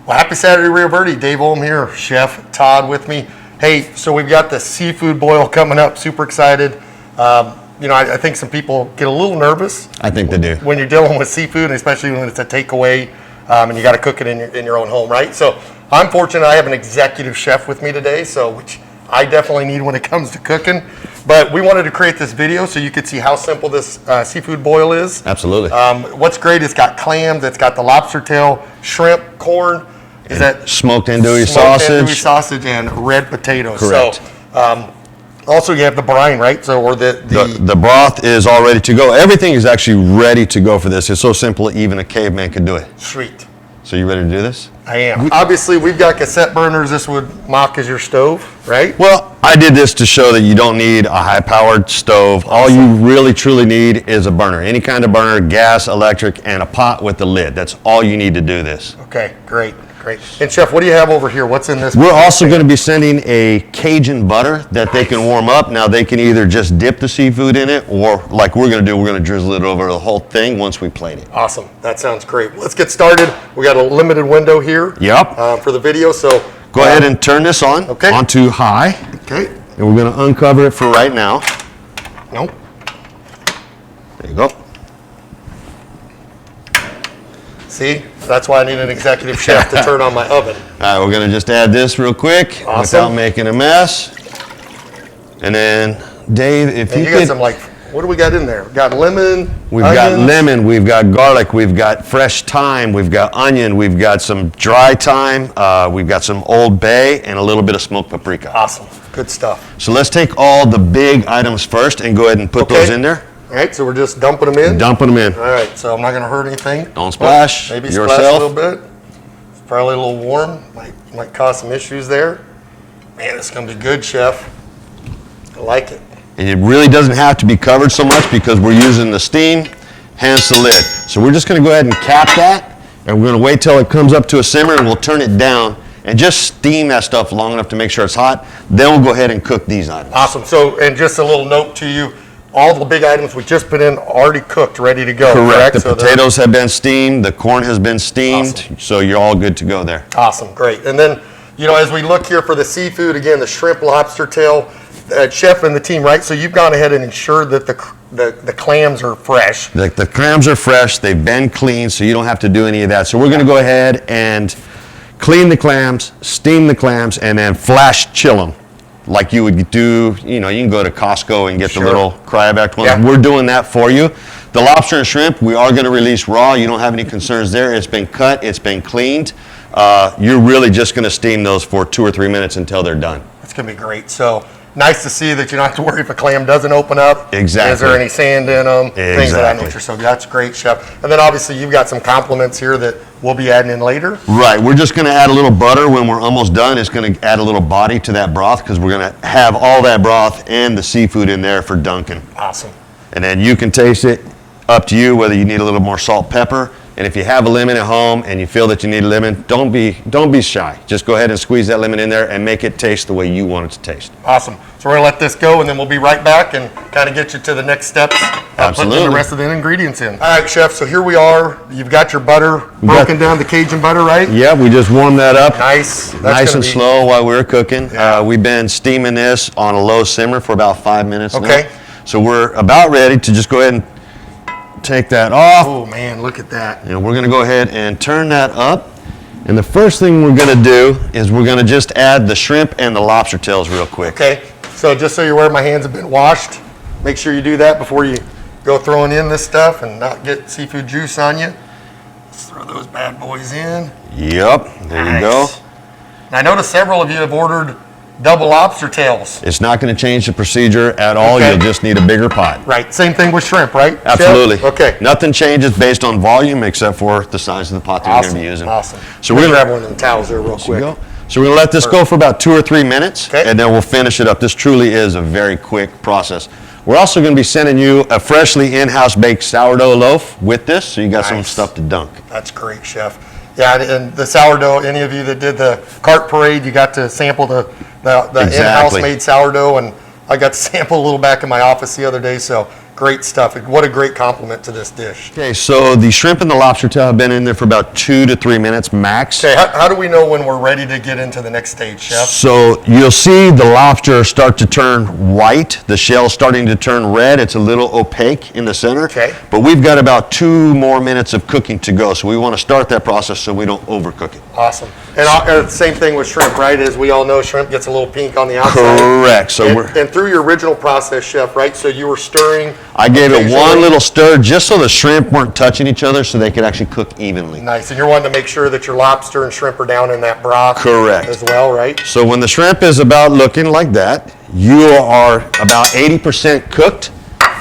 Well, happy Saturday, Rio Verde. Dave Olm here, Chef Todd with me. Hey, so we've got the seafood boil coming up. Super excited. I think some people get a little nervous. I think they do. When you're dealing with seafood, especially when it's a takeaway, and you got to cook it in your own home, right? So I'm fortunate I have an executive chef with me today, which I definitely need when it comes to cooking. But we wanted to create this video so you could see how simple this seafood boil is. Absolutely. What's great, it's got clams, it's got the lobster tail, shrimp, corn. Is that smoked andouille sausage and red potatoes. Correct. So, also you have the brine, right? So, or the broth is all ready to go. Everything is actually ready to go for this. It's so simple, even a caveman could do it. Sweet. So you ready to do this? I am. Obviously, we've got cassette burners. This would mock as your stove, right? Well, I did this to show that you don't need a high-powered stove. Awesome. All you really, truly need is a burner. Any kind of burner, gas, electric, and a pot with the lid. That's all you need to do this. Okay, great. And Chef, what do you have over here? What's in this? We're also going to be sending a Cajun butter that they can warm up. Now, they can either just dip the seafood in it, or like we're going to do, we're going to drizzle it over the whole thing once we plate it. Awesome. That sounds great. Let's get started. We got a limited window here. Yep. For the video, so go ahead and turn this on onto high. Okay. And we're going to uncover it for right now. Nope. There you go. See, that's why I need an executive chef to turn on my oven. All right, we're gonna just add this real quick without making a mess. And then, Dave, if you got some what do we got in there? We got lemon. We've got lemon. We've got garlic. We've got fresh thyme. We've got onion. We've got some dry thyme. We've got some Old Bay and a little bit of smoked paprika. Awesome, good stuff. So let's take all the big items first and go ahead and put those in there. All right, so we're just dumping them in? Dumping them in. All right, so I'm not going to hurt anything. Don't splash. Maybe yourself. Splash a little bit. It's probably a little warm. Might cause some issues there. Man, it's going to be good, Chef. I like it. And it really doesn't have to be covered so much because we're using the steam, hence the lid. So we're just going to go ahead and cap that, and we're going to wait till it comes up to a simmer, and we'll turn it down and just steam that stuff long enough to make sure it's hot. Then we'll go ahead and cook these items. Awesome. So, and just a little note to you, all the big items we just put in already cooked, ready to go. Correct. The potatoes have been steamed, the corn has been steamed, so you're all good to go there. Awesome, great. And then, as we look here for the seafood, again, the shrimp, lobster tail, Chef and the team, right? So you've gone ahead and ensured that the clams are fresh. The clams are fresh, they've been cleaned, so you don't have to do any of that. So we're going to go ahead and clean the clams, steam the clams, and then flash chill them. Like you would do, you can go to Costco and get the little cryovac ones. Yeah. We're doing that for you. The lobster and shrimp, we are going to release raw. You don't have any concerns there. It's been cut, it's been cleaned. You're really just going to steam those for 2 or 3 minutes until they're done. That's going to be great. So nice to see that you don't have to worry if a clam doesn't open up. Exactly. Is there any sand in them? Exactly. Things of that nature. So that's great, Chef. And then obviously you've got some compliments here that we'll be adding in later. Right. We're just going to add a little butter when we're almost done. It's going to add a little body to that broth because we're going to have all that broth and the seafood in there for dunking. Awesome. And then you can taste it. Up to you whether you need a little more salt, pepper. And if you have a lemon at home and you feel that you need a lemon, don't be shy. Just go ahead and squeeze that lemon in there and make it taste the way you want it to taste. Awesome. So we're going to let this go, and then we'll be right back and kind of get you to the next steps. Absolutely. Putting the rest of the ingredients in. All right, Chef, so here we are. You've got your butter broken down, the Cajun butter, right? Yeah, we just warmed that up. Nice. Nice and slow while we were cooking. Yeah. We've been steaming this on a low simmer for about 5 minutes now. So we're about ready to just go ahead and take that off. Oh man, look at that. And we're going to go ahead and turn that up. And the first thing we're going to do is we're going to just add the shrimp and the lobster tails real quick. Okay, so just so you're aware, my hands have been washed. Make sure you do that before you go throwing in this stuff and not get seafood juice on you. Let's throw those bad boys in. Yep, there you go. And I noticed several of you have ordered double lobster tails. It's not going to change the procedure at all. You'll just need a bigger pot. Right. Same thing with shrimp, right? Absolutely. Chef? Okay. Nothing changes based on volume except for the size of the pot that you're going to be using. Awesome. So we're going to grab one of them towels there real quick. So we're going to let this go for about 2 or 3 minutes, and then we'll finish it up. This truly is a very quick process. We're also going to be sending you a freshly in-house baked sourdough loaf with this, so you got some stuff to dunk. That's great, Chef. Yeah, and the sourdough, any of you that did the cart parade, you got to sample the in-house made sourdough, and I got to sample a little back in my office the other day, so Great stuff. What a great compliment to this dish. Okay, so the shrimp and the lobster tail have been in there for about 2 to 3 minutes max. Okay, how do we know when we're ready to get into the next stage, Chef? So you'll see the lobster start to turn white. The shell's starting to turn red. It's a little opaque in the center. Okay. But we've got about 2 more minutes of cooking to go. So we want to start that process so we don't overcook it. Awesome. And same thing with shrimp, right? As we all know, shrimp gets a little pink on the outside. Correct. So And through your original process, Chef, right? So you were stirring. I gave it occasionally. one little stir just so the shrimp weren't touching each other so they could actually cook evenly. Nice. And you're wanting to make sure that your lobster and shrimp are down in that broth. Correct. As well, right? So when the shrimp is about looking like that, you are about 80% cooked.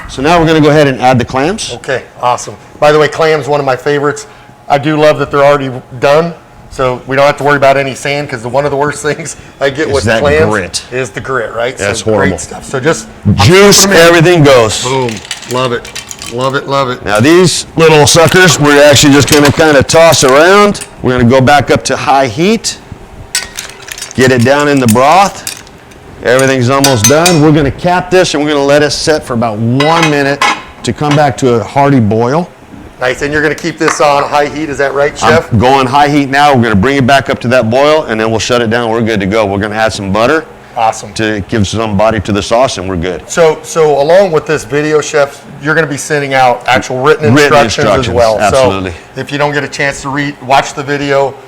So now we're going to go ahead and add the clams. Okay, awesome. By the way, clams, one of my favorites. I do love that they're already done, so we don't have to worry about any sand, because one of the worst things I get with that clams grit. is the grit, right? That's so horrible. Great stuff. So just Juice, everything goes. boom. Love it. Love it, love it. Now these little suckers, we're actually just going to kind of toss around. We're going to go back up to high heat. Get it down in the broth. Everything's almost done. We're going to cap this and we're going to let it set for about 1 minute to come back to a hearty boil. Nice, and you're going to keep this on high heat, is that right, Chef? I'm going high heat now. We're going to bring it back up to that boil and then we'll shut it down. We're good to go. We're going to add some butter Awesome. to give some body to the sauce and we're good. So along with this video, Chef, you're going to be sending out actual written instructions as well. Absolutely. So if you don't get a chance to watch the video,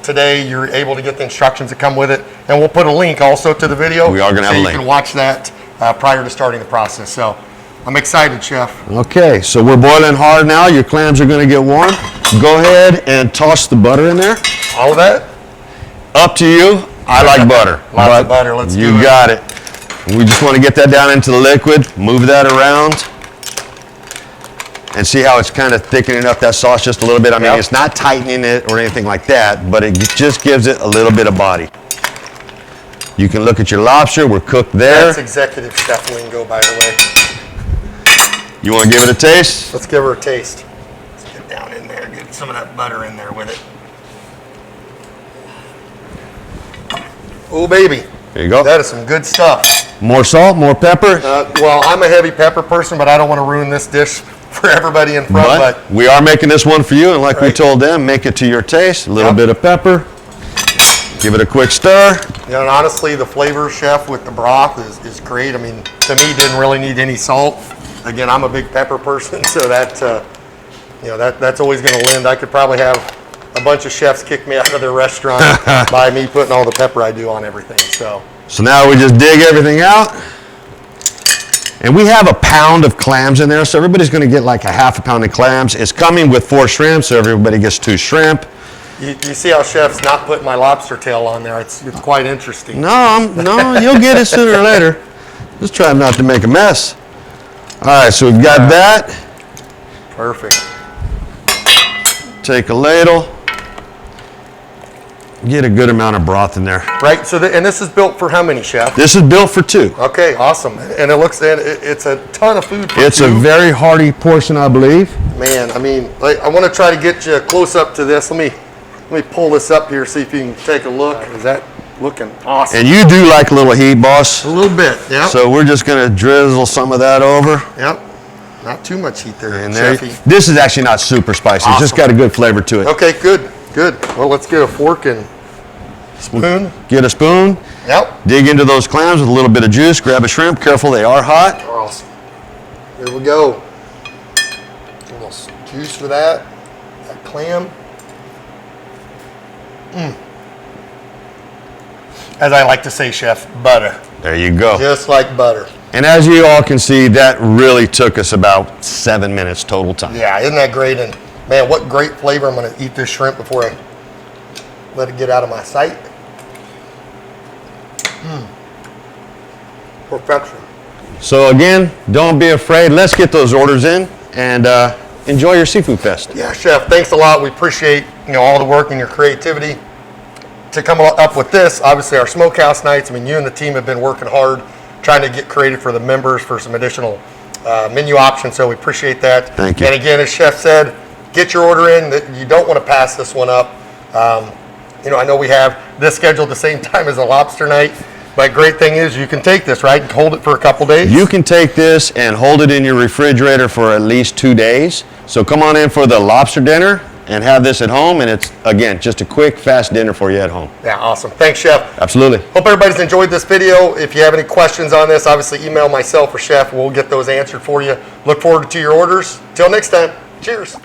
today you're able to get the instructions that come with it, and we'll put a link also to the video. We are gonna have a so link. you can watch that prior to starting the process. So I'm excited, Chef. Okay, so we're boiling hard now. Your clams are going to get warm. Go ahead and toss the butter in there. All of that? Up to you. I like butter. Lots of butter. Let's you do it. got it. We just want to get that down into the liquid. Move that around. And see how it's kind of thickening up that sauce just a little bit. I mean, Yep. it's not tightening it or anything like that, but it just gives it a little bit of body. You can look at your lobster. We're cooked there. That's executive chef lingo, by the way. You want to give it a taste? Let's give her a taste. Let's get down in there. Get some of that butter in there with it. Oh, baby. There you go. That is some good stuff. More salt, more pepper. Well, I'm a heavy pepper person, but I don't want to ruin this dish for everybody in front. But we are making this one for you, and like we Right. told them, make it to your taste. A little Yep. bit of pepper. Give it a quick stir. And honestly, the flavor, Chef, with the broth is great. I mean, to me, didn't really need any salt. Again, I'm a big pepper person, so that's always going to lend. I could probably have a bunch of chefs kick me out of their restaurant by me putting all the pepper I do on everything. So now we just dig everything out. And we have a pound of clams in there, so everybody's going to get like a half a pound of clams. It's coming with 4 shrimp, so everybody gets 2 shrimp. You see how Chef's not putting my lobster tail on there. It's quite interesting. No, you'll get it sooner or later. Just try not to make a mess. All right, so we've got that. Perfect. Take a ladle. Get a good amount of broth in there. Right, so and this is built for how many, Chef? This is built for 2. Okay, awesome. And it's a ton of food for It's 2. a very hearty portion, I believe. Man, I mean, I want to try to get you close up to this. Let me pull this up here, see if you can take a look. Is that looking awesome? And you do like a little heat, boss. A little bit, yeah. So we're just going to drizzle some of that over. Yep. Not too much heat there, And there, Chefy. this is actually not super spicy. It's just Awesome. got a good flavor to it. Okay, good. Well, let's get a fork and spoon. Get a spoon. Yep. Dig into those clams with a little bit of juice. Grab a shrimp. Careful, they are hot. Awesome. Here we go. A little juice for that. That clam. As I like to say, Chef, butter. There you go. Just like butter. And as you all can see, that really took us about 7 minutes total time. Yeah, isn't that great? And man, what great flavor. I'm going to eat this shrimp before I let it get out of my sight. Perfection. So again, don't be afraid. Let's get those orders in and enjoy your Seafood Fest. Yeah, Chef, thanks a lot. We appreciate all the work and your creativity to come up with this. Obviously, our smokehouse nights. I mean, you and the team have been working hard trying to get creative for the members for some additional menu options. So we appreciate that. Thank you. And again, as Chef said, get your order in. That you don't want to pass this one up. I know we have this scheduled the same time as a lobster night. But great thing is you can take this, right, and hold it for a couple days. You can take this and hold it in your refrigerator for at least 2 days. So come on in for the lobster dinner and have this at home, and it's, again, just a quick, fast dinner for you at home. Yeah, awesome. Thanks, Chef. Absolutely. Hope everybody's enjoyed this video. If you have any questions on this, obviously email myself or Chef. We'll get those answered for you. Look forward to your orders. Till next time, cheers.